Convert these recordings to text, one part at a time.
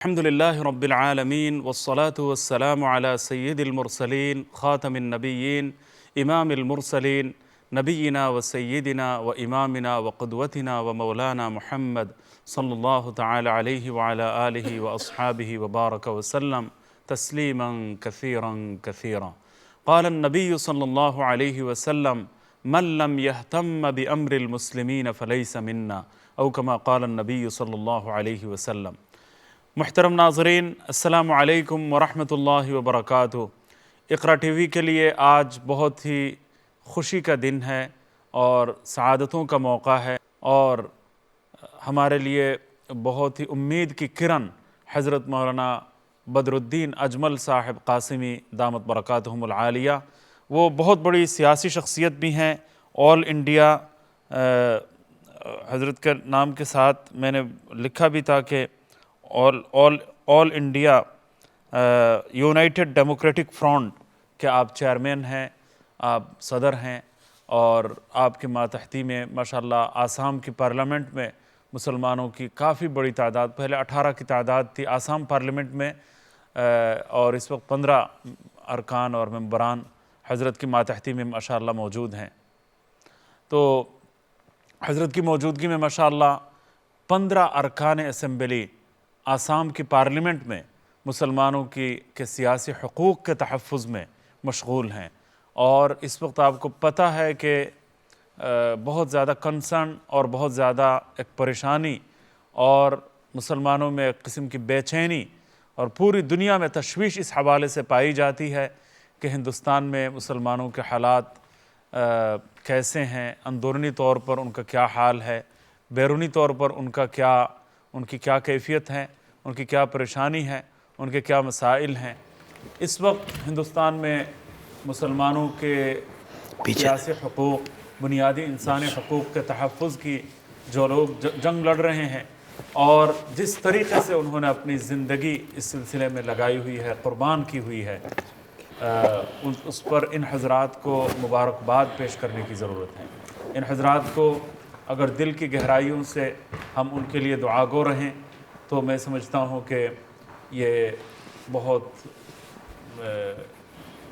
الحمد لله رب العالمين والصلاة والسلام على سيد المرسلين خاتم النبيين إمام المرسلين نبينا وسيدنا وإمامنا وقدوتنا ومولانا محمد صلى الله تعالى عليه وعلى آله وأصحابه وبارك وسلم تسليما كثيرا كثيرا. قال النبي صلى الله عليه وسلم: من لم يهتم بأمر المسلمين فليس منا، أو كما قال النبي صلى الله عليه وسلم. محترم ناظرین، السلام علیکم ورحمۃ اللہ وبرکاتہ۔ اقرا ٹی وی کے لیے آج بہت ہی خوشی کا دن ہے اور سعادتوں کا موقع ہے، اور ہمارے لیے بہت ہی امید کی کرن حضرت مولانا بدر الدین اجمل صاحب قاسمی دامت برکاتہم العالیہ، وہ بہت بڑی سیاسی شخصیت بھی ہیں۔ آل انڈیا حضرت کے نام کے ساتھ میں نے لکھا بھی تھا کہ آل انڈیا یونائٹڈ ڈیموکریٹک فرنٹ کے آپ چیئرمین ہیں، آپ صدر ہیں، اور آپ کے ماتحتی میں ماشاءاللہ آسام کی پارلیمنٹ میں مسلمانوں کی کافی بڑی تعداد، پہلے 18 کی تعداد تھی آسام پارلیمنٹ میں، اور اس وقت 15 ارکان اور ممبران حضرت کی ماتحتی میں ماشاءاللہ موجود ہیں۔ تو حضرت کی موجودگی میں ماشاءاللہ 15 ارکان اسمبلی آسام کی پارلیمنٹ میں مسلمانوں کے سیاسی حقوق کے تحفظ میں مشغول ہیں، اور اس وقت آپ کو پتہ ہے کہ بہت زیادہ کنسرن اور بہت زیادہ ایک پریشانی اور مسلمانوں میں ایک قسم کی بے چینی اور پوری دنیا میں تشویش اس حوالے سے پائی جاتی ہے کہ ہندوستان میں مسلمانوں کے حالات کیسے ہیں، اندرونی طور پر ان کا کیا حال ہے، بیرونی طور پر ان کی کیا کیفیت ہے، ان کی کیا پریشانی ہے، ان کے کیا مسائل ہیں۔ اس وقت ہندوستان میں مسلمانوں کے سیاسی حقوق، بنیادی انسانی حقوق کے تحفظ کی جو لوگ جنگ لڑ رہے ہیں، اور جس طریقے سے انہوں نے اپنی زندگی اس سلسلے میں لگائی ہوئی ہے، قربان کی ہوئی ہے، اس پر ان حضرات کو مبارکباد پیش کرنے کی ضرورت ہے۔ ان حضرات کو اگر دل کی گہرائیوں سے ہم ان کے لیے دعا گو رہیں تو میں سمجھتا ہوں کہ یہ بہت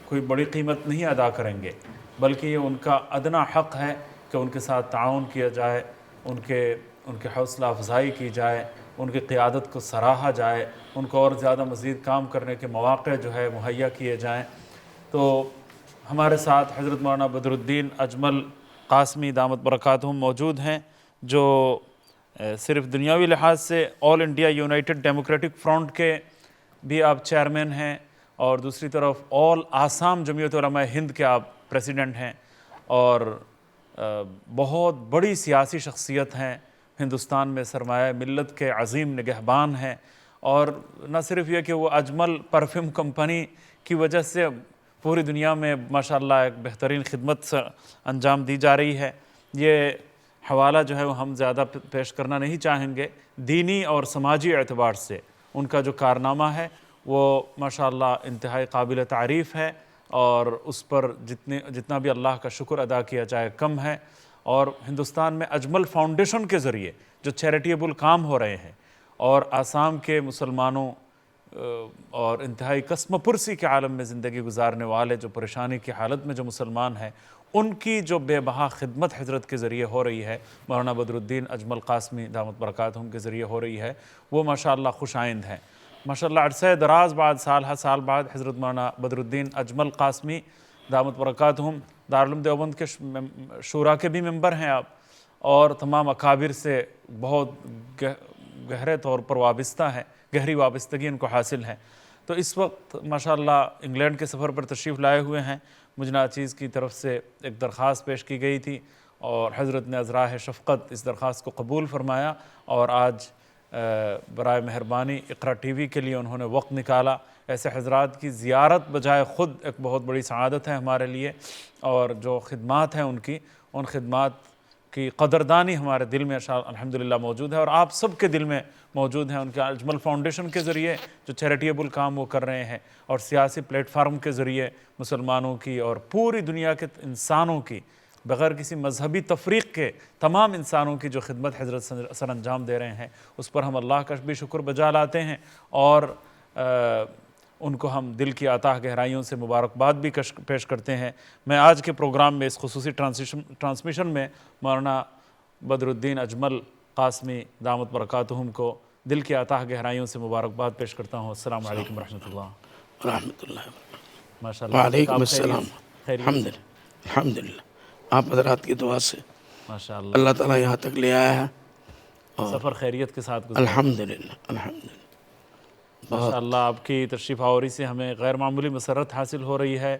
کوئی بڑی قیمت نہیں ادا کریں گے، بلکہ یہ ان کا ادنا حق ہے کہ ان کے ساتھ تعاون کیا جائے، ان کے حوصلہ افزائی کی جائے، ان کی قیادت کو سراہا جائے، ان کو اور زیادہ مزید کام کرنے کے مواقع جو ہے مہیا کیے جائیں۔ تو ہمارے ساتھ حضرت مولانا بدر الدین اجمل قاسمی دامت برکاتہم موجود ہیں، جو صرف دنیاوی لحاظ سے آل انڈیا یونائٹڈ ڈیموکریٹک فرنٹ کے بھی آپ چیئرمین ہیں، اور دوسری طرف آل آسام جمعیت علماء ہند کے آپ پریزیڈنٹ ہیں، اور بہت بڑی سیاسی شخصیت ہیں، ہندوستان میں سرمایہ ملت کے عظیم نگہبان ہیں، اور نہ صرف یہ کہ وہ اجمل پرفیوم کمپنی کی وجہ سے پوری دنیا میں ماشاءاللہ ایک بہترین خدمت سے انجام دی جا رہی ہے۔ یہ حوالہ جو ہے وہ ہم زیادہ پیش کرنا نہیں چاہیں گے، دینی اور سماجی اعتبار سے ان کا جو کارنامہ ہے وہ ماشاءاللہ انتہائی قابل تعریف ہے، اور اس پر جتنا بھی اللہ کا شکر ادا کیا جائے کم ہے۔ اور ہندوستان میں اجمل فاؤنڈیشن کے ذریعے جو چیریٹیبل کام ہو رہے ہیں، اور آسام کے مسلمانوں اور انتہائی قسم پرسی کے عالم میں زندگی گزارنے والے جو پریشانی کی حالت میں جو مسلمان ہیں، ان کی جو بے بہا خدمت حضرت کے ذریعے ہو رہی ہے، مولانا بدر الدین اجمل قاسمی دامت برکاتہم کے ذریعے ہو رہی ہے، وہ ماشاءاللہ خوش آئند ہے۔ ماشاءاللہ عرصہ دراز بعد سال بعد حضرت مولانا بدر الدین اجمل قاسمی دامت برکاتہم دارالعلوم دیوبند کے شورا کے بھی ممبر ہیں آپ، اور تمام اکابر سے بہت گہرے طور پر وابستہ ہیں، گہری وابستگی ان کو حاصل ہے۔ تو اس وقت ماشاءاللہ انگلینڈ کے سفر پر تشریف لائے ہوئے ہیں۔ مجھے ناچیز کی طرف سے ایک درخواست پیش کی گئی تھی، اور حضرت نے ازراہ شفقت اس درخواست کو قبول فرمایا، اور آج برائے مہربانی اقرا ٹی وی کے لیے انہوں نے وقت نکالا۔ ایسے حضرات کی زیارت بجائے خود ایک بہت بڑی سعادت ہے ہمارے لیے، اور جو خدمات ہیں ان خدمات کی قدردانی ہمارے دل میں الحمدللہ موجود ہے، اور آپ سب کے دل میں موجود ہیں۔ ان کے اجمل فاؤنڈیشن کے ذریعے جو چیریٹیبل کام وہ کر رہے ہیں، اور سیاسی پلیٹ فارم کے ذریعے مسلمانوں کی اور پوری دنیا کے انسانوں کی بغیر کسی مذہبی تفریق کے تمام انسانوں کی جو خدمت حضرت سر انجام دے رہے ہیں اس پر ہم اللہ کا بھی شکر بجا لاتے ہیں، اور ان کو ہم دل کی عطا گہرائیوں سے مبارکباد بھی پیش کرتے ہیں۔ میں آج کے پروگرام میں اس خصوصی ٹرانسمیشن میں مولانا بدر الدین اجمل قاسمی دامت برکاتہم کو دل کی عطا گہرائیوں سے مبارکباد پیش کرتا ہوں۔ السلام علیکم ورحمۃ اللہ رحمۃ اللہ۔ ماشاء اللہ۔ وعلیکم السلام۔ الحمدللہ آپ حضرات کی دعا سے ماشاء اللہ اللہ تعالیٰ یہاں تک لے آیا ہے، سفر خیریت کے ساتھ گزرا۔ الحمدللہ الحمدللہ۔ ماشاء اللہ آپ کی تشریف آوری سے ہمیں غیر معمولی مسرت حاصل ہو رہی ہے،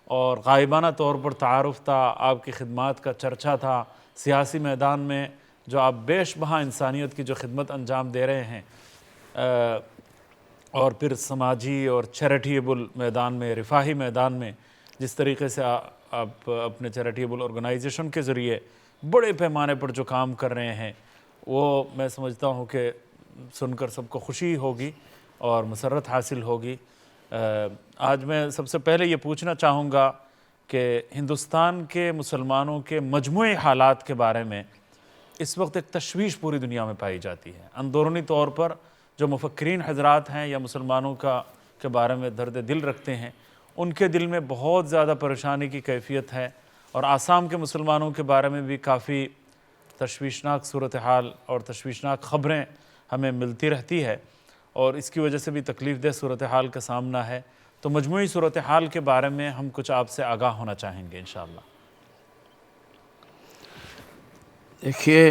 اور غائبانہ طور پر تعارف تھا، آپ کی خدمات کا چرچا تھا سیاسی میدان میں، جو آپ بیش بہا انسانیت کی جو خدمت انجام دے رہے ہیں، اور پھر سماجی اور چیریٹیبل میدان میں، رفاہی میدان میں جس طریقے سے آپ اپنے چیریٹیبل آرگنائزیشن کے ذریعے بڑے پیمانے پر جو کام کر رہے ہیں، وہ میں سمجھتا ہوں کہ سن کر سب کو خوشی ہوگی اور مسرت حاصل ہوگی۔ آج میں سب سے پہلے یہ پوچھنا چاہوں گا کہ ہندوستان کے مسلمانوں کے مجموعی حالات کے بارے میں اس وقت ایک تشویش پوری دنیا میں پائی جاتی ہے۔ اندرونی طور پر جو مفکرین حضرات ہیں یا مسلمانوں کے بارے میں درد دل رکھتے ہیں، ان کے دل میں بہت زیادہ پریشانی کی کیفیت ہے، اور آسام کے مسلمانوں کے بارے میں بھی کافی تشویشناک صورتحال اور تشویشناک خبریں ہمیں ملتی رہتی ہے، اور اس کی وجہ سے بھی تکلیف دہ صورتحال کا سامنا ہے۔ تو مجموعی صورتحال کے بارے میں ہم کچھ آپ سے آگاہ ہونا چاہیں گے انشاءاللہ۔ دیکھیے،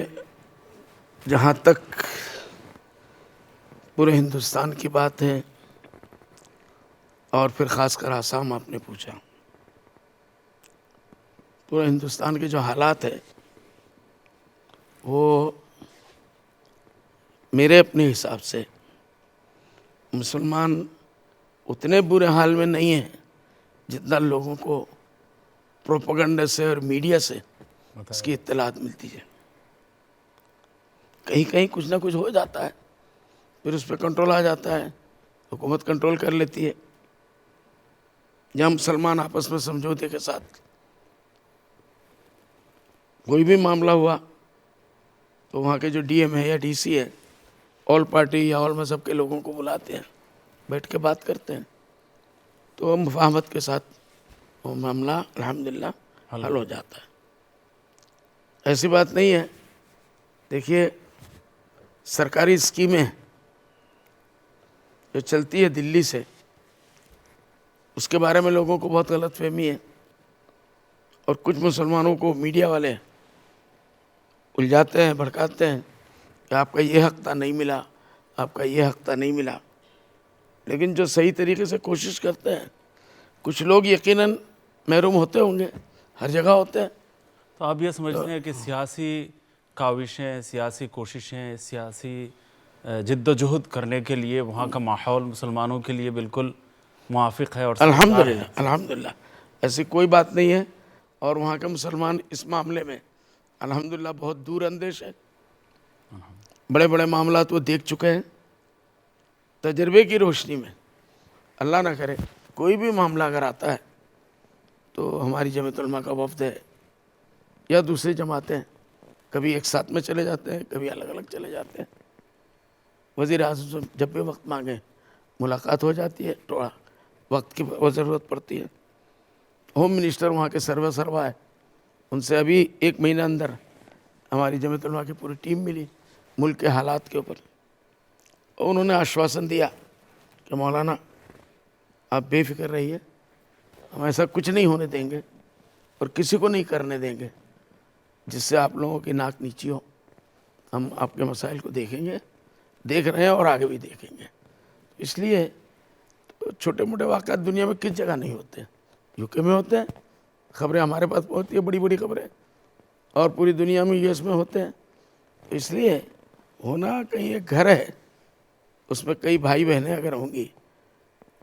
جہاں تک پورے ہندوستان کی بات ہے، اور پھر خاص کر آسام آپ نے پوچھا، پورے ہندوستان کے جو حالات ہیں وہ میرے اپنے حساب سے مسلمان اتنے برے حال میں نہیں ہیں جتنا لوگوں کو پروپیگنڈا سے اور میڈیا سے اس کی اطلاعات ملتی ہے۔ کہیں کہیں کچھ نہ کچھ ہو جاتا ہے، پھر اس پہ کنٹرول آ جاتا ہے، حکومت کنٹرول کر لیتی ہے، یا مسلمان آپس میں سمجھوتے کے ساتھ کوئی بھی معاملہ ہوا تو وہاں کے جو ڈی ایم ہے یا ڈی سی ہے، آل پارٹی یا آل مذہب کے لوگوں کو بلاتے ہیں، بیٹھ کے بات کرتے ہیں، تو مفاہمت کے ساتھ وہ معاملہ الحمدللہ حل ہو جاتا ہے۔ ایسی بات نہیں ہے۔ دیکھیے، سرکاری اسکیمیں جو چلتی ہے دلی سے، اس کے بارے میں لوگوں کو بہت غلط فہمی ہے، اور کچھ مسلمانوں کو میڈیا والے الجھاتے ہیں، بھڑکاتے ہیں کہ آپ کا یہ حق تھا نہیں ملا، آپ کا یہ حق تھا نہیں ملا۔ لیکن جو صحیح طریقے سے کوشش کرتے ہیں، کچھ لوگ یقیناً محروم ہوتے ہوں گے، ہر جگہ ہوتے ہیں۔ تو آپ یہ سمجھتے ہیں کہ سیاسی کاوشیں، سیاسی کوششیں، سیاسی جد و جہد کرنے کے لیے وہاں کا ماحول مسلمانوں کے لیے بالکل موافق ہے؟ اور الحمدللہ الحمدللہ ایسی کوئی بات نہیں ہے، اور وہاں کے مسلمان اس معاملے میں الحمدللہ بہت دور اندیش ہے۔ بڑے بڑے معاملات وہ دیکھ چکے ہیں، تجربے کی روشنی میں۔ اللہ نہ کرے کوئی بھی معاملہ اگر آتا ہے تو ہماری جمعیت علماء کا وفد ہے یا دوسری جماعتیں کبھی ایک ساتھ میں چلے جاتے ہیں، کبھی الگ الگ چلے جاتے ہیں۔ وزیر اعظم سے جب بھی وقت مانگیں ملاقات ہو جاتی ہے، تھوڑا وقت کی ضرورت پڑتی ہے۔ ہوم منسٹر وہاں کے سروا ہے، ان سے ابھی 1 مہینہ اندر ہماری جمعیت علماء کی پوری ٹیم ملی ملک کے حالات کے اوپر، اور انہوں نے آشواسن دیا کہ مولانا آپ بے فکر رہیے، ہم ایسا کچھ نہیں ہونے دیں گے اور کسی کو نہیں کرنے دیں گے جس سے آپ لوگوں کی ناک نیچی ہو۔ ہم آپ کے مسائل کو دیکھیں گے، دیکھ رہے ہیں اور آگے بھی دیکھیں گے۔ اس لیے چھوٹے موٹے واقعات دنیا میں کس جگہ نہیں ہوتے، یو کے میں ہوتے ہیں، خبریں ہمارے پاس پہنچتی ہیں، بڑی بڑی خبریں، اور پوری دنیا میں US میں ہوتے ہیں۔ اس لیے ہونا کہیں ایک گھر ہے، اس میں کئی بھائی بہنیں اگر ہوں گی،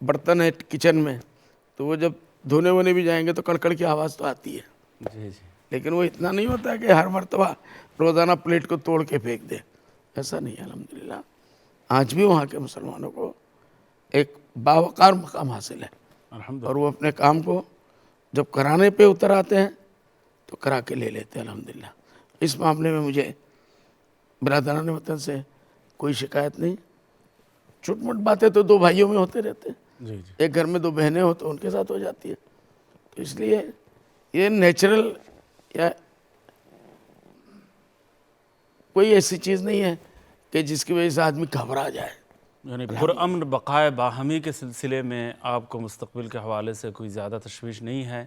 برتن ہے کچن میں، تو وہ جب دھونے وونے بھی جائیں گے تو کڑکڑ کی آواز تو آتی ہے، جی جی، لیکن وہ اتنا نہیں ہوتا ہے کہ ہر مرتبہ روزانہ پلیٹ کو توڑ کے پھینک دے، ایسا نہیں ہے۔ الحمدللہ آج بھی وہاں کے مسلمانوں کو ایک باوقار مقام حاصل ہے، الحمدللہ۔ اور وہ اپنے کام کو جب کرانے پہ اتر آتے ہیں تو کرا کے لے لیتے الحمدللہ. اس معاملے میں مجھے برادران وطن سے کوئی شکایت نہیں. چھوٹ موٹ باتیں تو دو بھائیوں میں ہوتے رہتے ہیں. جی جی ایک گھر میں دو بہنیں ہو تو ان کے ساتھ ہو جاتی ہے. تو اس لیے یہ نیچرل یا کوئی ایسی چیز نہیں ہے کہ جس کی وجہ سے آدمی گھبرا جائے. یعنی پرامن بقائے باہمی کے سلسلے میں آپ کو مستقبل کے حوالے سے کوئی زیادہ تشویش نہیں ہے.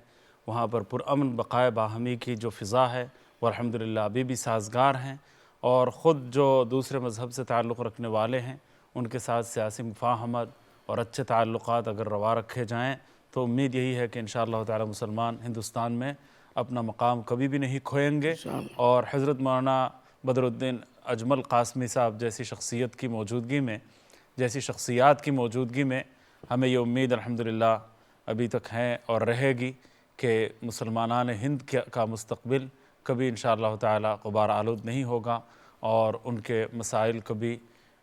وہاں پر پرامن بقائے باہمی کی جو فضا ہے وہ الحمدللہ ابھی بھی سازگار ہیں، اور خود جو دوسرے مذہب سے تعلق رکھنے والے ہیں ان کے ساتھ سیاسی مفاہمت اور اچھے تعلقات اگر روا رکھے جائیں تو امید یہی ہے کہ انشاءاللہ تعالی مسلمان ہندوستان میں اپنا مقام کبھی بھی نہیں کھوئیں گے. اور حضرت مولانا بدر الدین اجمل قاسمی صاحب جیسی شخصیت کی موجودگی میں، جیسی شخصیات کی موجودگی میں ہمیں یہ امید الحمدللہ ابھی تک ہے اور رہے گی کہ مسلمانان ہند کا مستقبل کبھی انشاءاللہ تعالی غبار آلود نہیں ہوگا، اور ان کے مسائل کبھی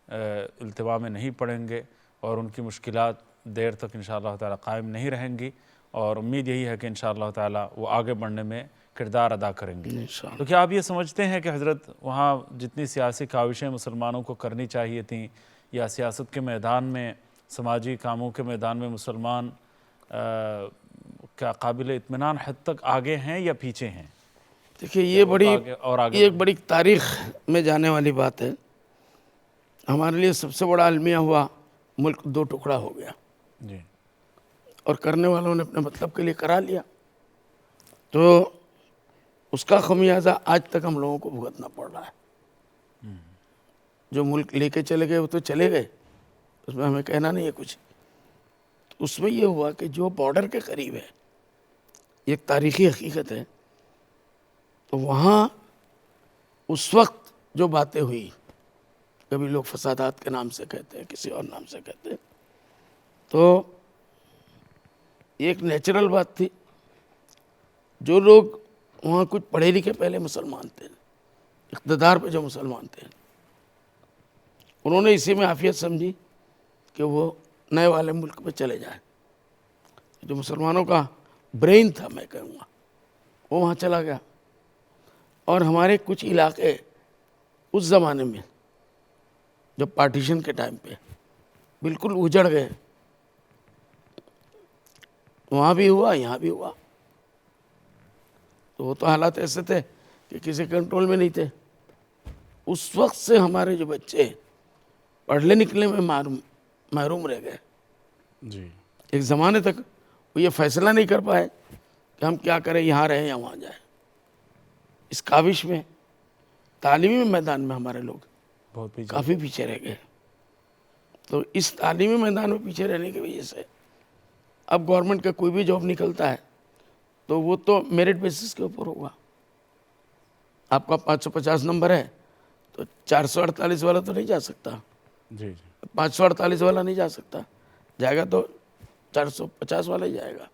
التوا میں نہیں پڑیں گے، اور ان کی مشکلات دیر تک انشاءاللہ تعالی قائم نہیں رہیں گی. اور امید یہی ہے کہ انشاءاللہ تعالی وہ آگے بڑھنے میں کردار ادا کریں گے. انشاءاللہ. تو کیا آپ یہ سمجھتے ہیں کہ حضرت وہاں جتنی سیاسی کاوشیں مسلمانوں کو کرنی چاہیے تھیں، یا سیاست کے میدان میں، سماجی کاموں کے میدان میں مسلمان کیا قابل اطمینان حد تک آگے ہیں یا پیچھے ہیں؟ دیکھیے یہ ایک بڑی تاریخ میں جانے والی بات ہے. ہمارے لیے سب سے بڑا المیہ ہوا ملک دو ٹکڑا ہو گیا، جی اور کرنے والوں نے اپنے مطلب کے لیے کرا لیا. تو اس کا خمیازہ آج تک ہم لوگوں کو بھگتنا پڑ رہا ہے. جو ملک لے کے چلے گئے وہ تو چلے گئے، اس میں ہمیں کہنا نہیں ہے کچھ. اس میں یہ ہوا کہ جو بارڈر کے قریب ہے، یہ ایک تاریخی حقیقت ہے، تو وہاں اس وقت جو باتیں ہوئی، کبھی لوگ فسادات کے نام سے کہتے ہیں، کسی اور نام سے کہتے ہیں، تو یہ ایک نیچرل بات تھی. جو لوگ وہاں کچھ پڑھے لکھے پہلے مسلمان تھے، اقتدار پہ جو مسلمان تھے، انہوں نے اسی میں عافیت سمجھی کہ وہ نئے والے ملک میں چلے جائیں. جو مسلمانوں کا برین تھا، میں کہوں گا، وہ وہاں چلا گیا. اور ہمارے کچھ علاقے اس زمانے میں جب پارٹیشن کے ٹائم پہ بالکل اجڑ گئے، وہاں بھی ہوا، یہاں بھی ہوا. تو وہ تو حالات ایسے تھے کہ کسی کنٹرول میں نہیں تھے. اس وقت سے ہمارے جو بچے پڑھنے نکلنے میں محروم رہ گئے. جی ایک زمانے تک وہ یہ فیصلہ نہیں کر پائے کہ ہم کیا کریں، یہاں رہیں یا وہاں جائیں. اس کاوش میں تعلیمی میدان میں ہمارے لوگ بہت پیچھے. کافی پیچھے رہ گئے. تو اس تعلیمی میدان میں پیچھے رہنے کی وجہ سے اب گورنمنٹ کا کوئی بھی جاب نکلتا ہے تو وہ تو میرٹ بیسس کے اوپر ہوگا. آپ کا 550 نمبر ہے تو 448 والا تو نہیں جا سکتا، جی جی 548 والا نہیں جا سکتا، جائے گا تو 450 والا ہی جائے گا.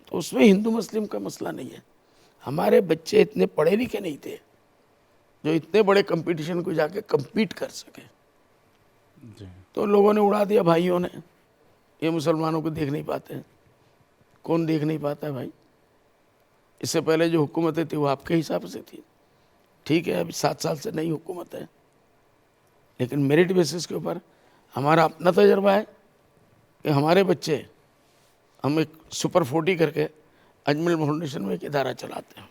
تو اس میں ہندو مسلم کا مسئلہ نہیں ہے. ہمارے بچے اتنے پڑھے لکھے نہیں تھے جو اتنے بڑے کمپٹیشن کو جا کے کمپیٹ کر سکے. جی تو لوگوں نے اڑا دیا، بھائیوں نے، یہ مسلمانوں کو دیکھ نہیں پاتے ہیں. کون دیکھ نہیں پاتا ہے بھائی؟ اس سے پہلے جو حکومتیں تھیں وہ آپ کے حساب سے تھی. ٹھیک ہے، ابھی 7 سال سے نئی حکومت ہے، لیکن میرٹ بیسس کے اوپر ہمارا اپنا تجربہ ہے کہ ہمارے بچے، ہم ایک سپر 40 کر کے اجمل فاؤنڈیشن میں ایک ادارہ چلاتے ہیں.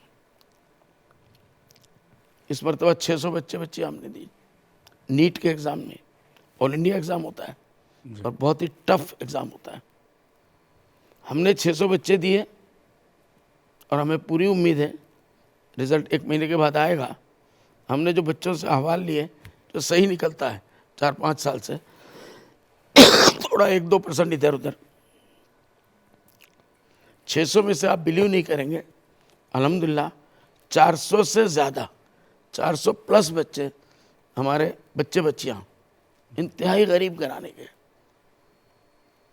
اس مرتبہ 600 بچے ہم نے دی نیٹ کے ایگزام میں. آل انڈیا ایگزام ہوتا ہے اور بہت ہی ٹف ایگزام ہوتا ہے. ہم نے 600 بچے دیے اور ہمیں پوری امید ہے رزلٹ 1 مہینے کے بعد آئے گا. ہم نے جو بچوں سے احوال لیے جو صحیح نکلتا ہے 4-5 سال سے، تھوڑا 1-2% ادھر ادھر، 600 میں سے آپ بلیو نہیں کریں گے، الحمدللہ 400 سے زیادہ، 400 پلس بچے ہمارے بچے بچیاں انتہائی غریب گھرانے کے،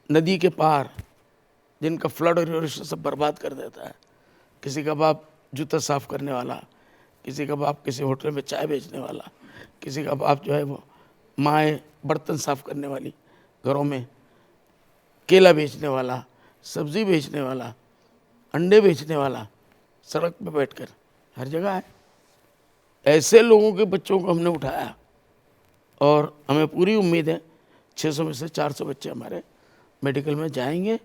ندی کے پار، جن کا فلڈ اور ایروشن سب برباد کر دیتا ہے. کسی کا باپ جوتا صاف کرنے والا، کسی کا باپ کسی ہوٹل میں چائے بیچنے والا، کسی کا باپ جو ہے وہ مائیں برتن صاف کرنے والی گھروں میں، کیلا بیچنے والا، سبزی بیچنے والا، انڈے بیچنے والا، سڑک پہ بیٹھ کر، ہر جگہ ہے. ایسے لوگوں کے بچوں کو ہم نے اٹھایا اور ہمیں پوری امید ہے 600 میں سے 400 بچے ہمارے میڈیکل میں جائیں گے،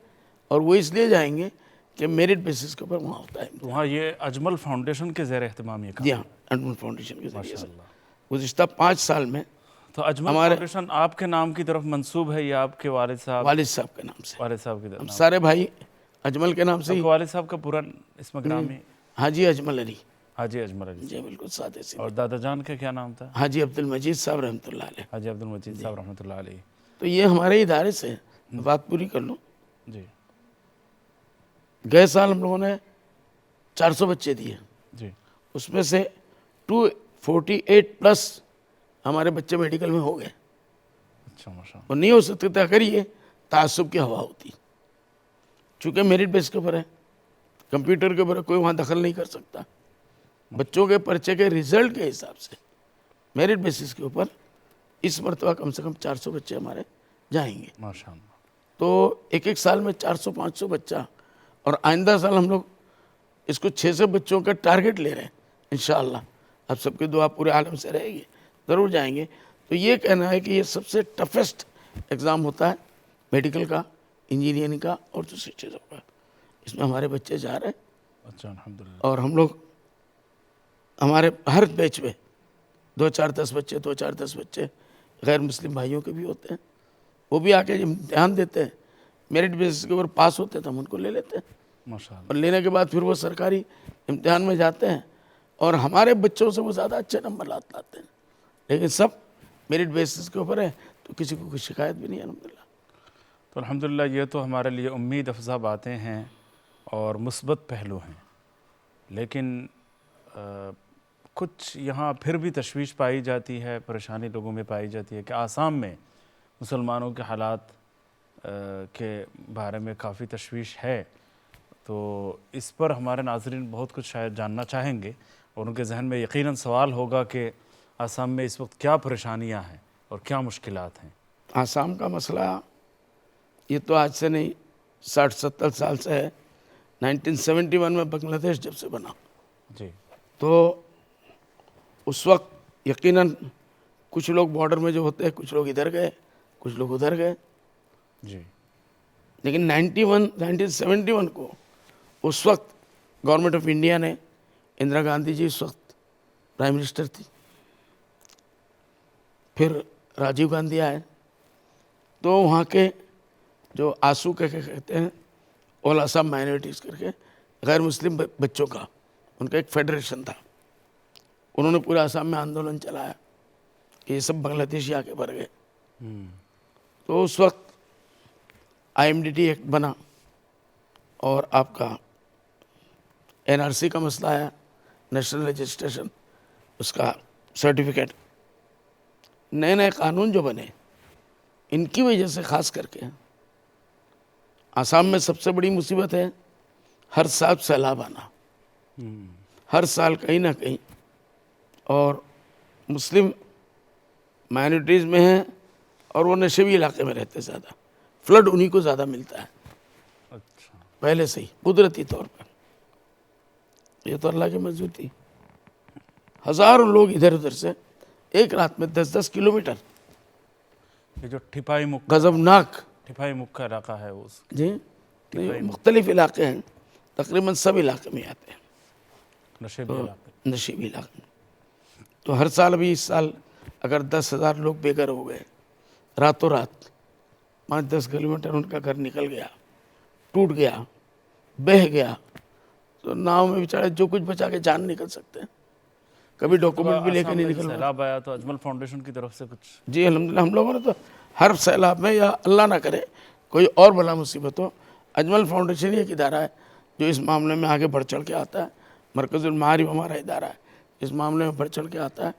اور وہ اس لیے جائیں گے کہ میرٹ بیسس کے اوپر وہاں ہوتا ہے. وہاں یہ اجمل فاؤنڈیشن کے زیر اہتمام یہ کام. جی ہاں، انمول فاؤنڈیشن کے ذریعے سے ماشاءاللہ. گزشتہ 5 سال میں تو اجمل فاؤنڈیشن آپ کے نام کی طرف منسوب ہے یا آپ کے والد صاحب؟ والد صاحب کے نام سے. والد صاحب کی ہم طرف. سارے بھائی اجمل کے نام سے ہی. والد صاحب کا پورا اسم گرامی؟ حاجی اجمل علی. حاجی اجمل علی. جی بالکل سادے سے. اور دادا جان کا کیا نام تھا؟ حاجی عبد المجید صاحب رحمۃ اللہ علیہ. حاجی عبد المجید صاحب رحمۃ اللہ علیہ. تو یہ ہمارے ادارے سے بات پوری کر لوں. جی گئے سال ہم لوگوں نے 400 بچے دیے، جی. اس میں سے 248+ ہمارے بچے میڈیکل میں ہو گئے. اچھا ماشاء اللہ. اور نہیں ہو سکتے تھے اگر یہ تعصب کی ہوا ہوتی. چونکہ میرٹ بیس کے اوپر ہے، کمپیوٹر کے اوپر کوئی وہاں دخل نہیں کر سکتا. بچوں کے پرچے کے ریزلٹ کے حساب سے میرٹ بیسس کے اوپر اس مرتبہ کم سے کم 400 بچے ہمارے جائیں گے. ماشاء اللہ. تو ایک سال میں 400-500 بچہ، اور آئندہ سال ہم لوگ اس کو 600 بچوں کا ٹارگٹ لے رہے ہیں انشاءاللہ. اب سب کی دعا پورے عالم سے رہے گی، ضرور جائیں گے. تو یہ کہنا ہے کہ یہ سب سے ٹفسٹ ایگزام ہوتا ہے میڈیکل کا، انجینئرنگ کا اور دوسری چیزوں کا. اس میں ہمارے بچے جا رہے ہیں. اچھا الحمدللہ. اور ہم لوگ ہمارے ہر بیچ میں 2-4-10 بچے 2-4-10 بچے غیر مسلم بھائیوں کے بھی ہوتے ہیں. وہ بھی آ کے امتحان دیتے ہیں، میرٹ بیسس کے اوپر پاس ہوتے ہیں تو ہم ان کو لے لیتے ہیں. ماشاء اللہ. اور لینے کے بعد پھر وہ سرکاری امتحان میں جاتے ہیں، اور ہمارے بچوں سے وہ زیادہ اچھے نمبر لاتے ہیں. لیکن سب میرٹ بیسس کے اوپر ہے، تو کسی کو کوئی شکایت بھی نہیں ہے الحمدللہ. تو الحمدللہ یہ تو ہمارے لیے امید افزا باتیں ہیں اور مثبت پہلو ہیں. لیکن کچھ یہاں پھر بھی تشویش پائی جاتی ہے، پریشانی لوگوں میں پائی جاتی ہے کہ آسام میں مسلمانوں کے حالات کے بارے میں کافی تشویش ہے. تو اس پر ہمارے ناظرین بہت کچھ شاید جاننا چاہیں گے، اور ان کے ذہن میں یقیناً سوال ہوگا کہ آسام میں اس وقت کیا پریشانیاں ہیں اور کیا مشکلات ہیں. آسام کا مسئلہ یہ تو آج سے نہیں 60-70 سال سے ہے. 1971 میں بنگلہ دیش جب سے بنا، جی تو اس وقت یقیناً کچھ لوگ بارڈر میں جو ہوتے ہیں، کچھ لوگ ادھر گئے کچھ لوگ ادھر گئے. جی. لیکن 1971 کو اس وقت گورنمنٹ آف انڈیا نے، اندرا گاندھی جی اس وقت پرائم منسٹر تھی، پھر راجیو گاندھی آئے، تو وہاں کے جو آسو کہتے ہیں، آل آسام مائنورٹیز کر کے غیر مسلم بچوں کا ان کا ایک فیڈریشن تھا. انہوں نے پورے آسام میں آندولن چلایا کہ یہ سب بنگلہ دیشی آ کے بھر گئے. تو اس وقت IMDT ایکٹ بنا، اور آپ کا NRC کا مسئلہ آیا، نیشنل رجسٹریشن، اس کا سرٹیفکیٹ. نئے نئے قانون جو بنے، ان کی وجہ سے خاص کر کے آسام میں سب سے بڑی مصیبت ہے ہر سال سیلاب آنا. ہر سال کہیں نہ کہیں، اور مسلم مائنورٹیز میں ہیں، اور وہ نشیبی علاقے میں رہتے زیادہ، فلڈ انہی کو زیادہ ملتا ہے اچھا. پہلے سے ہی قدرتی طور پر. یہ تو اللہ کی منظور تھی. ہزاروں لوگ ادھر ادھر سے ایک رات میں 10-10 کلومیٹر. یہ جو ٹھپائی مکہ، غضبناک. ٹھپائی مکہ علاقہ ہے وہ جی مختلف علاقے ہیں، تقریباً سب علاقے میں آتے ہیں، نشیبی علاقے. نشیبی علاقے. تو ہر سال ابھی اس سال اگر 10,000 لوگ بے گھر ہو گئے، راتوں رات 5-10 کلومیٹر ان کا گھر نکل گیا، ٹوٹ گیا، بہہ گیا، تو ناؤ میں بیچارے جو کچھ بچا کے جان نکل سکتے ہیں. کبھی ڈاکومنٹ بھی لے کے نہیں نکل رہا. سیلاب آیا تو اجمل فاؤنڈیشن کی طرف سے کچھ؟ جی الحمدللہ ہم لوگوں نے تو ہر سیلاب میں، یا اللہ نہ کرے کوئی اور بلا مصیبت ہو، اجمل فاؤنڈیشن ایک ادارہ ہے جو اس معاملے میں آگے بڑھ چڑھ کے آتا ہے. مرکز المعارف ہمارا ادارہ ہے، اس معاملے میں بڑھ چڑھ کے آتا ہے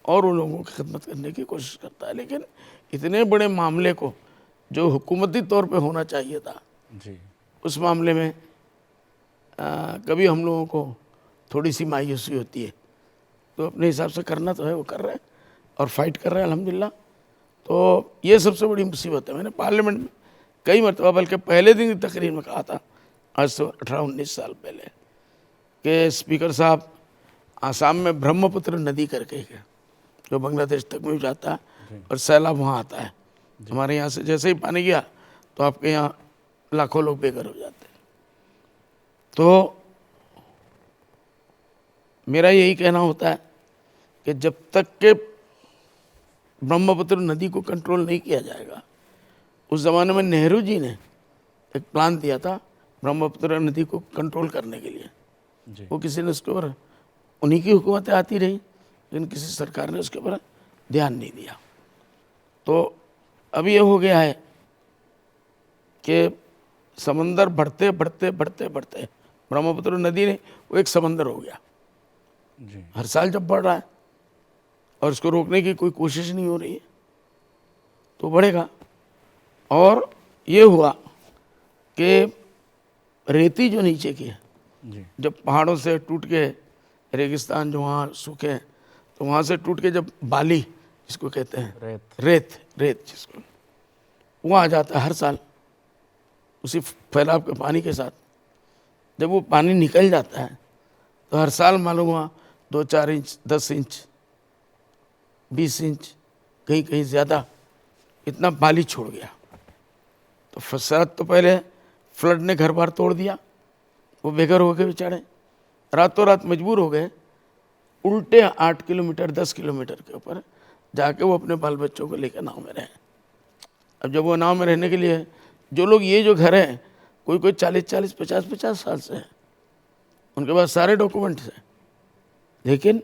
اور ان لوگوں کی خدمت کرنے کی کوشش کرتا ہے. لیکن اتنے بڑے معاملے کو جو حکومتی طور پہ ہونا چاہیے تھا، جی اس معاملے میں کبھی ہم لوگوں کو تھوڑی سی مایوسی ہوتی ہے. تو اپنے حساب سے کرنا تو ہے، وہ کر رہے ہیں اور فائٹ کر رہے ہیں الحمدللہ. تو یہ سب سے بڑی مصیبت ہے. میں نے پارلیمنٹ میں کئی مرتبہ، بلکہ پہلے دن کی تقریر میں کہا تھا، آج سے 18-19 سال پہلے، کہ اسپیکر صاحب آسام میں برہم پتر ندی کر کے ہے جو بنگلہ دیش تک میں جاتا ہے اور سیلاب وہاں آتا ہے. ہمارے یہاں سے جیسے ہی پانی گیا تو آپ کے یہاں لاکھوں لوگ بے گھر ہو جاتے ہیں. تو میرا یہی کہنا ہوتا ہے کہ جب تک کہ برہم پتر ندی کو کنٹرول نہیں کیا جائے گا. اس زمانے میں نہرو جی نے ایک پلان دیا تھا برہم پتر ندی کو کنٹرول کرنے کے لیے. جی وہ کسی نے اس کے اوپر انہی کی حکومتیں آتی رہی لیکن کسی سرکار نے اس کے اوپر دھیان نہیں دیا. تو اب یہ ہو گیا ہے کہ سمندر بڑھتے بڑھتے بڑھتے بڑھتے برہم پتر ندی نے وہ ایک سمندر ہو گیا. جی ہر سال جب بڑھ رہا ہے اور اس کو روکنے کی کوئی کوشش نہیں ہو رہی ہے تو بڑھے گا. اور یہ ہوا کہ ریتی جو نیچے کی ہے جی جب پہاڑوں سے ٹوٹ کے ریگستان جو وہاں سوکھے تو وہاں سے ٹوٹ کے جب بالی جس کو کہتے ہیں ریت ریت جس کو وہ آ جاتا ہے ہر سال اسی پھیلاؤ کے پانی کے ساتھ. جب وہ پانی نکل جاتا ہے تو ہر سال معلوم ہوا 2-4 انچ 10 انچ 20 انچ کہیں کہیں زیادہ اتنا بالی چھوڑ گیا. تو فساد تو پہلے فلڈ نے گھر بار توڑ دیا. وہ بے گھر ہو کے بیچارے راتوں رات مجبور ہو گئے الٹے 8 کلومیٹر 10 کلومیٹر کے اوپر جا کے وہ اپنے بال بچوں کو لے کے ناؤ میں رہیں. اب جب وہ ناؤ میں رہنے کے لیے جو لوگ یہ جو گھر ہیں کوئی 40 50 سال سے ہیں ان کے پاس سارے ڈاکومنٹس ہیں لیکن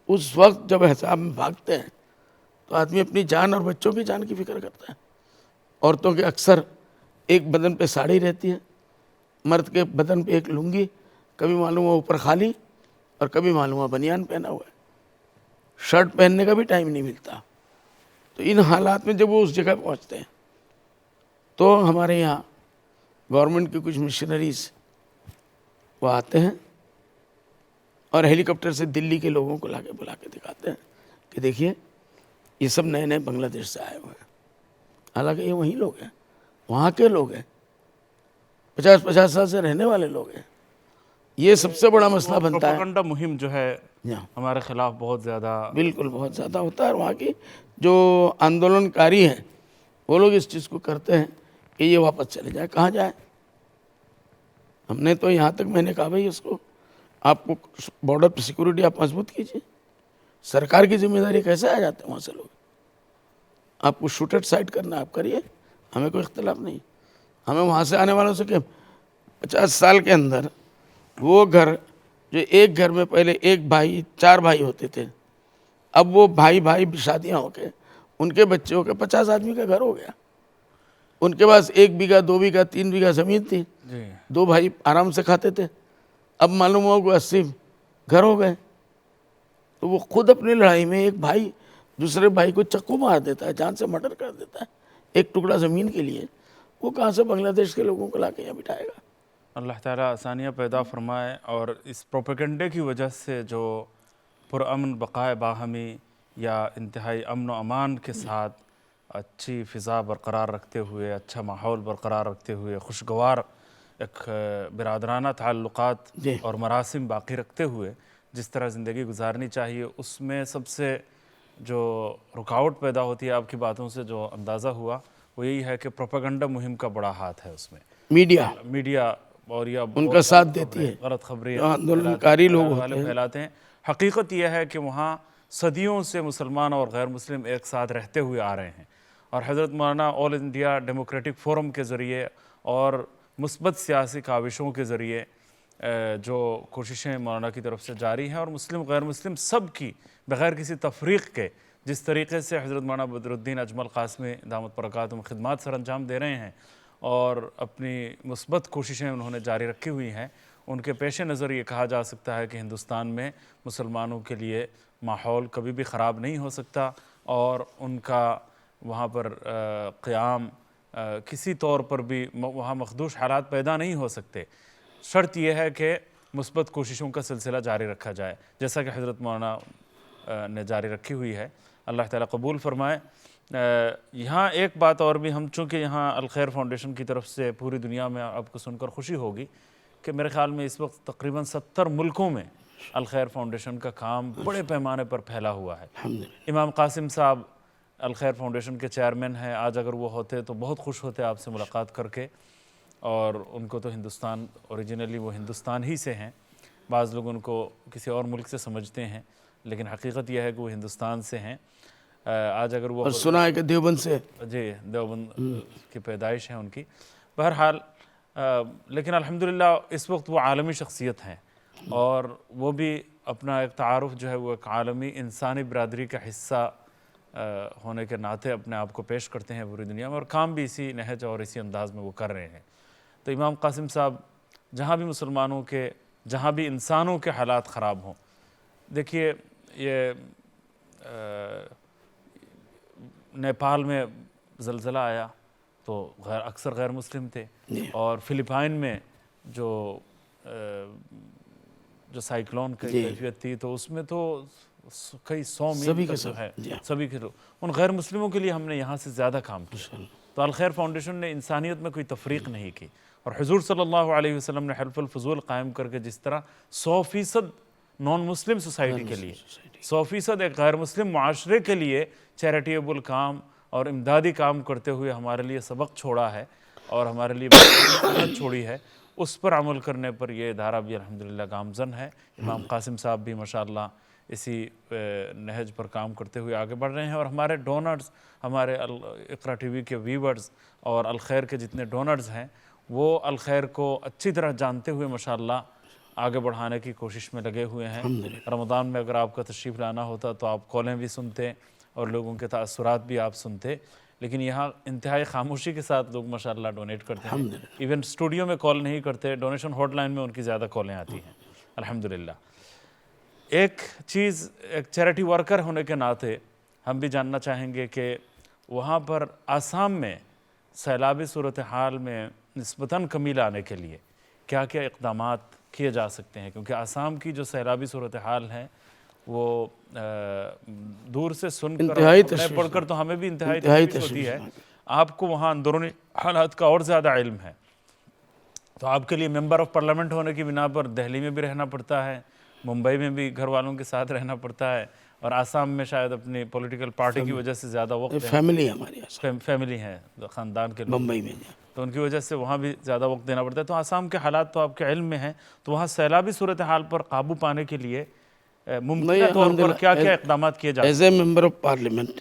اس وقت جب حساب میں بھاگتے ہیں تو آدمی اپنی جان اور بچوں کی جان کی فکر کرتا ہے. عورتوں کے اکثر ایک بدن پہ ساڑی رہتی ہے مرد کے بدن پہ ایک لنگی کبھی معلوم ہوا اوپر خالی اور کبھی معلوم ہوا بنیان پہنا ہوا ہے. شرٹ پہننے کا بھی ٹائم نہیں ملتا. تو ان حالات میں جب وہ اس جگہ پہنچتے ہیں تو ہمارے یہاں گورنمنٹ کی کچھ مشنریز وہ آتے ہیں اور ہیلی کاپٹر سے دلی کے لوگوں کو لا کے بلا کے دکھاتے ہیں کہ دیکھیے یہ سب نئے نئے بنگلہ دیش سے آئے ہوئے ہیں. حالانکہ یہ وہی لوگ ہیں وہاں کے لوگ ہیں 50 سال سے رہنے والے لوگ ہیں. یہ سب سے بڑا مسئلہ بنتا ہے. پروپیگنڈا مہم جو ہے ہمارے خلاف بہت زیادہ بالکل بہت زیادہ ہوتا ہے. اور وہاں کی جو آندولن کاری ہیں وہ لوگ اس چیز کو کرتے ہیں کہ یہ واپس چلے جائے. کہاں جائے؟ ہم نے تو یہاں تک میں نے کہا بھائی اس کو آپ کو بارڈر پہ سیکورٹی آپ مضبوط کیجیے. سرکار کی ذمہ داری کیسے آ جاتے ہیں وہاں سے لوگ؟ آپ کو شوٹڈ سائٹ کرنا آپ کریے ہمیں کوئی اختلاف نہیں. ہمیں وہاں سے آنے والوں سے کہ 50 سال کے اندر وہ گھر جو ایک گھر میں پہلے 4 بھائی ہوتے تھے اب وہ بھائی شادیاں ہو کے ان کے بچے ہو کے 50 آدمی کا گھر ہو گیا. ان کے پاس 1 بیگھہ 2 بیگھہ 3 بیگھہ زمین تھی. جی 2 بھائی آرام سے کھاتے تھے. اب معلوم ہوا کہ 80 گھر ہو گئے. تو وہ خود اپنی لڑائی میں ایک بھائی دوسرے بھائی کو چکو مار دیتا ہے جان سے مرڈر کر دیتا ہے ایک ٹکڑا زمین کے لیے. وہ کہاں سے بنگلہ دیش کے لوگوں کو لا کے یہاں بٹھائے گا؟ اللہ تعالیٰ آسانیاں پیدا فرمائے. اور اس پروپیگنڈے کی وجہ سے جو پرامن بقائے باہمی یا انتہائی امن و امان کے ساتھ اچھی فضا برقرار رکھتے ہوئے اچھا ماحول برقرار رکھتے ہوئے خوشگوار ایک برادرانہ تعلقات جی اور مراسم باقی رکھتے ہوئے جس طرح زندگی گزارنی چاہیے اس میں سب سے جو رکاوٹ پیدا ہوتی ہے آپ کی باتوں سے جو اندازہ ہوا وہ یہی ہے کہ پروپیگنڈا مہم کا بڑا ہاتھ ہے اس میں. میڈیا اور یا ان کا ساتھ دیتی ہے غلط خبریں جو آندولن کاری لوگ ہوتے ہیں. پھیلاتے ہیں. حقیقت یہ ہے کہ وہاں صدیوں سے مسلمان اور غیر مسلم ایک ساتھ رہتے ہوئے آ رہے ہیں اور حضرت مولانا آل انڈیا ڈیموکریٹک فورم کے ذریعے اور مثبت سیاسی کاوشوں کے ذریعے جو کوششیں مولانا کی طرف سے جاری ہیں اور مسلم غیر مسلم سب کی بغیر کسی تفریق کے جس طریقے سے حضرت مولانا بدر الدین اجمل قاسمی دامت برکاتہم خدمات سر انجام دے رہے ہیں اور اپنی مثبت کوششیں انہوں نے جاری رکھی ہوئی ہیں ان کے پیش نظر یہ کہا جا سکتا ہے کہ ہندوستان میں مسلمانوں کے لیے ماحول کبھی بھی خراب نہیں ہو سکتا اور ان کا وہاں پر قیام کسی طور پر بھی وہاں مخدوش حالات پیدا نہیں ہو سکتے. شرط یہ ہے کہ مثبت کوششوں کا سلسلہ جاری رکھا جائے جیسا کہ حضرت مولانا نے جاری رکھی ہوئی ہے. اللہ تعالیٰ قبول فرمائے. یہاں ایک بات اور بھی ہم چونکہ یہاں الخیر فاؤنڈیشن کی طرف سے پوری دنیا میں آپ کو سن کر خوشی ہوگی کہ میرے خیال میں اس وقت تقریباً 70 ملکوں میں الخیر فاؤنڈیشن کا کام بڑے پیمانے پر پھیلا ہوا ہے. امام قاسم صاحب الخیر فاؤنڈیشن کے چیئرمین ہیں. آج اگر وہ ہوتے تو بہت خوش ہوتے آپ سے ملاقات کر کے, اور ان کو تو ہندوستان اوریجنلی وہ ہندوستان ہی سے ہیں. بعض لوگ ان کو کسی اور ملک سے سمجھتے ہیں, لیکن حقیقت یہ ہے کہ وہ ہندوستان سے ہیں. آج اگر وہ اور سنا ہے کہ دیوبند سے, جی دیوبند کی پیدائش ہے ان کی. بہرحال لیکن الحمدللہ اس وقت وہ عالمی شخصیت ہیں, اور وہ بھی اپنا ایک تعارف جو ہے وہ ایک عالمی انسانی برادری کا حصہ ہونے کے ناطے اپنے آپ کو پیش کرتے ہیں پوری دنیا میں, اور کام بھی اسی نہج اور اسی انداز میں وہ کر رہے ہیں. تو امام قاسم صاحب جہاں بھی مسلمانوں کے, جہاں بھی انسانوں کے حالات خراب ہوں, دیکھیے یہ نیپال میں زلزلہ آیا تو اکثر غیر مسلم تھے, اور فلپائن میں جو سائیکلون کی کیفیت تھی تو اس میں تو کئی 100 میل تک جو ہے سبھی کے لوگ, ان غیر مسلموں کے لیے ہم نے یہاں سے زیادہ کام کیا. تو الخیر فاؤنڈیشن نے انسانیت میں کوئی تفریق نہیں کی, اور حضور صلی اللہ علیہ وسلم نے حلف الفضول قائم کر کے جس طرح 100% نان مسلم سوسائٹی کے لیے, 100% ایک غیر مسلم معاشرے کے لیے چیریٹیبل کام اور امدادی کام کرتے ہوئے ہمارے لیے سبق چھوڑا ہے, اور ہمارے لیے سنت چھوڑی ہے, اس پر عمل کرنے پر یہ ادارہ بھی الحمدللہ گامزن ہے. امام قاسم صاحب بھی ماشاءاللہ اسی نہج پر کام کرتے ہوئے آگے بڑھ رہے ہیں, اور ہمارے ڈونرز, ہمارے اقرا ٹی وی کے ویورز اور الخیر کے جتنے ڈونرز ہیں وہ الخیر کو اچھی طرح جانتے ہوئے ماشاءاللہ آگے بڑھانے کی کوشش میں لگے ہوئے ہیں. رمضان میں اگر آپ کا تشریف لانا ہوتا تو آپ کالیں بھی سنتے اور لوگوں کے تاثرات بھی آپ سنتے, لیکن یہاں انتہائی خاموشی کے ساتھ لوگ ماشاءاللہ ڈونیٹ کرتے ہیں. ایون اسٹوڈیو میں کال نہیں کرتے, ڈونیشن ہاٹ لائن میں ان کی زیادہ کالیں آتی ہیں الحمدللہ. ایک چیز, ایک چیریٹی ورکر ہونے کے ناطے ہم بھی جاننا چاہیں گے کہ وہاں پر آسام میں سیلابی صورتحال میں نسبتاً کمی لانے کے لیے کیا کیا اقدامات کیے جا سکتے ہیں, کیونکہ آسام کی جو سیلابی صورتحال ہے وہ دور سے سن کر پڑھ کر تو ہمیں بھی انتہائی تشویش ہوتی ہے. آپ کو وہاں اندرونی حالات کا اور زیادہ علم ہے, تو آپ کے لیے ممبر آف پارلیمنٹ ہونے کی بنا پر دہلی میں بھی رہنا پڑتا ہے, ممبئی میں بھی گھر والوں کے ساتھ رہنا پڑتا ہے, اور آسام میں شاید اپنی پولیٹیکل پارٹی کی وجہ سے زیادہ وقت فیملی ہماری فیملی ہے خاندان کے لوگ ممبئی میں, تو ان کی وجہ سے وہاں بھی زیادہ وقت دینا پڑتا ہے. تو آسام کے حالات تو آپ کے علم میں ہیں, تو وہاں سیلابی صورتحال پر قابو پانے کے لیے ممکنہ طور پر کیا کیا اقدامات کیے جاتے ہیں؟ As a member of parliament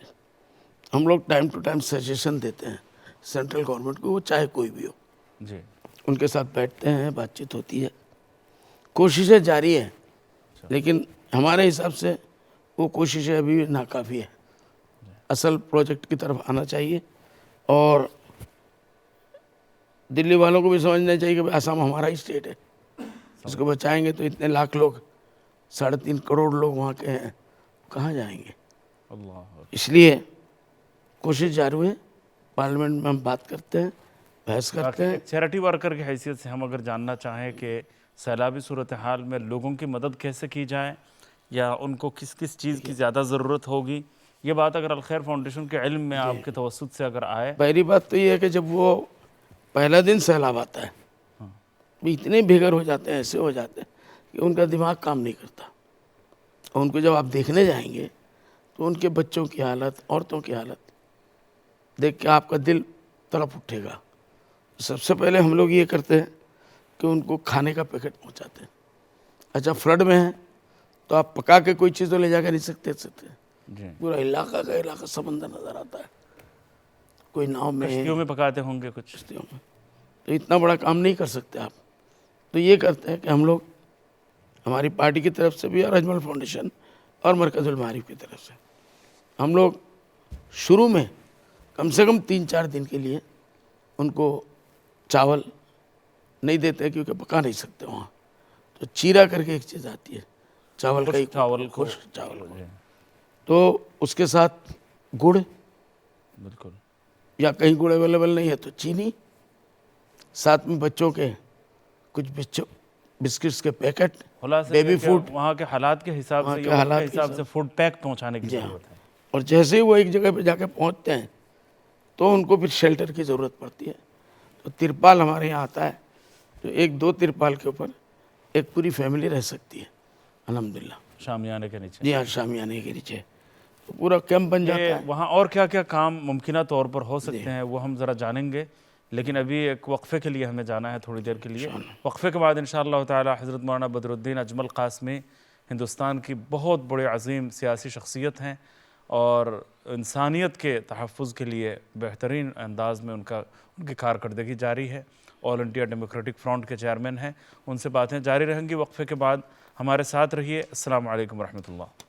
ہم لوگ ٹائم ٹو ٹائم سجیشن دیتے ہیں سینٹرل گورنمنٹ کو, وہ چاہے کوئی بھی ہو, جی ان کے ساتھ بیٹھتے ہیں, بات چیت ہوتی ہے, کوششیں جاری ہیں, لیکن ہمارے حساب سے وہ کوششیں ابھی بھی ناکافی ہے. اصل پروجیکٹ کی طرف آنا چاہیے, اور دلی والوں کو بھی سمجھنا چاہیے کہ آسام ہمارا ہی اسٹیٹ ہے, اس کو بچائیں گے تو اتنے لاکھ لوگ, 3.5 کروڑ لوگ وہاں کے ہیں, کہاں جائیں گے. اس لیے کوشش جاری ہے, پارلیمنٹ میں ہم بات کرتے ہیں, بحث کرتے ہیں. چیریٹی ورکر کی حیثیت سے ہم اگر جاننا چاہیں کہ سیلابی صورتحال میں لوگوں کی مدد کیسے کی جائے, یا ان کو کس کس چیز کی زیادہ ضرورت ہوگی, یہ بات اگر الخیر فاؤنڈیشن کے علم میں آپ کے توسط سے اگر آئے. پہلی بات تو یہ ہے کہ جب وہ پہلا دن سیلاب آتا ہے, وہ اتنے بھیگر ہو جاتے ہیں, ایسے ہو جاتے ہیں کہ ان کا دماغ کام نہیں کرتا, اور ان کو جب آپ دیکھنے جائیں گے تو ان کے بچوں کی حالت, عورتوں کی حالت دیکھ کے آپ کا دل تڑپ اٹھے گا. سب سے پہلے ہم لوگ یہ کرتے ہیں کہ ان کو کھانے کا پیکٹ پہنچاتے ہیں. اچھا فلڈ میں ہیں تو آپ پکا کے کوئی چیز تو لے جا کے نہیں سکتے, پورا علاقہ کا علاقہ سمندر نظر آتا ہے, کوئی ناؤ میں کشتیوں میں پکاتے ہوں گے کچھ, کشتیوں میں, تو اتنا بڑا کام نہیں کر سکتے آپ. تو یہ کرتے ہیں کہ ہم لوگ ہماری پارٹی کی طرف سے بھی اور اجمل فاؤنڈیشن اور مرکز المعارف کی طرف سے ہم لوگ شروع میں کم سے کم 3-4 دن کے لیے ان کو چاول نہیں دیتے, کیونکہ پکا نہیں سکتے وہاں. تو چیرا کر کے ایک چیز آتی ہے چاول کا, خشک چاول, تو اس کے ساتھ گڑ, بالکل, یا کہیں گڑ اویلیبل نہیں ہے تو چینی, ساتھ میں بچوں کے کچھ بسکٹس کے پیکٹ, بیبی فوڈ, وہاں کے حالات کے حساب سے فوڈ پیک پہنچانے کی ضرورت ہے. اور جیسے ہی وہ ایک جگہ پہ جا کے پہنچتے ہیں تو ان کو پھر شیلٹر کی ضرورت پڑتی ہے. تو ترپال ہمارے یہاں آتا ہے, تو ایک دو ترپال کے اوپر ایک پوری فیملی رہ سکتی ہے الحمدللہ. شامیانے کے نیچے. جی ہاں شامیانے کے نیچے تو پورا کیمپ بن جاتا ہے. وہاں اور کیا کیا کام ممکنہ طور پر ہو سکتے ہیں وہ ہم ذرا جانیں گے، لیکن ابھی ایک وقفے کے لیے ہمیں جانا ہے تھوڑی دیر کے لیے. وقفے کے بعد انشاءاللہ تعالی حضرت مولانا بدر الدین اجمل قاسمی ہندوستان کی بہت بڑے عظیم سیاسی شخصیت ہیں اور انسانیت کے تحفظ کے لیے بہترین انداز میں ان کی کارکردگی جاری ہے. آل انڈیا ڈیموکریٹک فرنٹ کے چیئرمین ہیں. ان سے باتیں جاری رہیں گی وقفے کے بعد. ہمارے ساتھ رہیے. السلام علیکم ورحمۃ اللہ.